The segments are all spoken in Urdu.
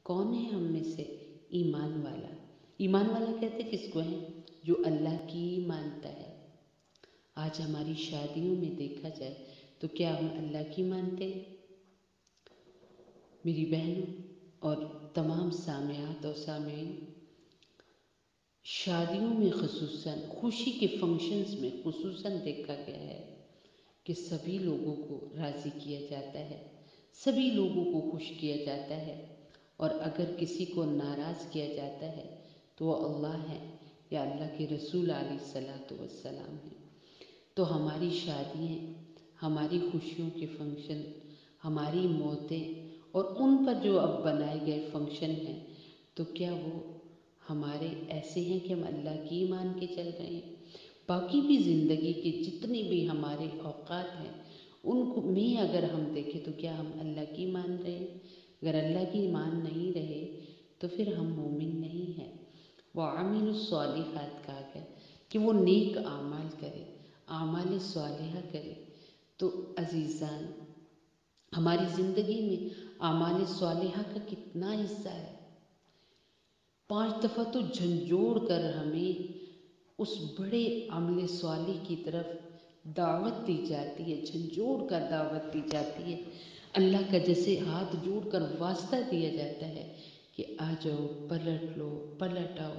کون ہے ہم میں سے ایمان والا؟ ایمان والا کہتے کس کو ہے؟ جو اللہ کی مانتا ہے۔ آج ہماری شادیوں میں دیکھا جائے تو کیا ہم اللہ کی مانتے ہیں؟ میری بہنوں اور تمام سامعات اور سامعین، شادیوں میں خصوصاً خوشی کے فنکشنز میں خصوصاً دیکھا گیا ہے کہ سبھی لوگوں کو راضی کیا جاتا ہے، سبھی لوگوں کو خوش کیا جاتا ہے، اور اگر کسی کو ناراض کیا جاتا ہے تو وہ اللہ ہے یا اللہ کے رسول علیہ الصلوۃ والسلام ہے۔ تو ہماری شادیاں، ہماری خوشیوں کے فنکشن، ہماری موتیں اور ان پر جو اب بنائے گئے فنکشن ہیں، تو کیا وہ ہمارے ایسے ہیں کہ ہم اللہ کی مان کے چل رہے ہیں؟ باقی بھی زندگی کے جتنے بھی ہمارے اوقات ہیں ان کو میں اگر ہم دیکھیں تو کیا ہم اللہ کی مان رہے ہیں؟ اگر اللہ کی مان نہیں رہے تو پھر ہم مومن نہیں ہیں۔ وَعَمِلُوا الصَّالِحَاتِ کہا گیا کہ وہ نیک اعمال کرے، اعمال صالحہ کرے۔ تو عزیزان، ہماری زندگی میں اعمال صالحہ کا کتنا حصہ ہے؟ 5 دفعہ تو جھنجھوڑ کر ہمیں اس بڑے عمل صالح کی طرف دعوت دی جاتی ہے، جھنجھوڑ کر دعوت دی جاتی ہے۔ اللہ کا جیسے ہاتھ جوڑ کر واسطہ دیا جاتا ہے کہ آ جاؤ، پلٹ لو، پلٹ آؤ۔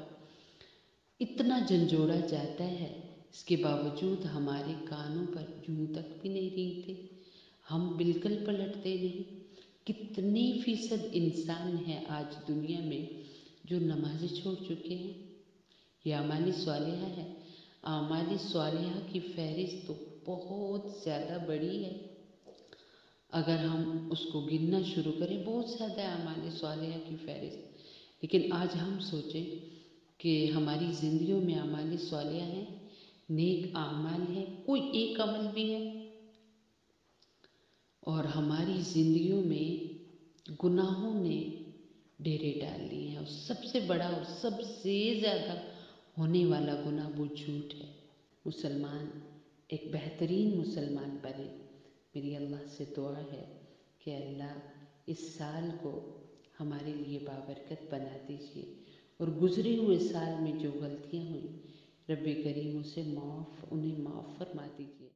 اتنا جھنجھوڑا جاتا ہے، اس کے باوجود ہمارے کانوں پر جوں تک بھی نہیں رینگتے، ہم بالکل پلٹتے نہیں۔ کتنے فیصد انسان ہیں آج دنیا میں جو نمازیں چھوڑ چکے ہیں؟ یہ اعمال صالحہ ہے۔ اعمال صالحہ کی فہرست تو بہت زیادہ بڑی ہے۔ اگر ہم اس کو گننا شروع کریں، بہت زیادہ اعمال صالحہ کی فہرست، لیکن آج ہم سوچیں کہ ہماری زندگیوں میں اعمال صالحہ ہیں، نیک اعمال ہیں، کوئی ایک عمل بھی ہے؟ اور ہماری زندگیوں میں گناہوں نے ڈیرے ڈال لیے ہیں، اور سب سے بڑا اور سب سے زیادہ ہونے والا گناہ وہ جھوٹ ہے۔ مسلمان ایک بہترین مسلمان بنے۔ میری اللہ سے دعا ہے کہ اللہ اس سال کو ہمارے لیے بابرکت بنا دیجیے، اور گزرے ہوئے سال میں جو غلطیاں ہوئیں رب کریم انہیں معاف فرما دیجیے۔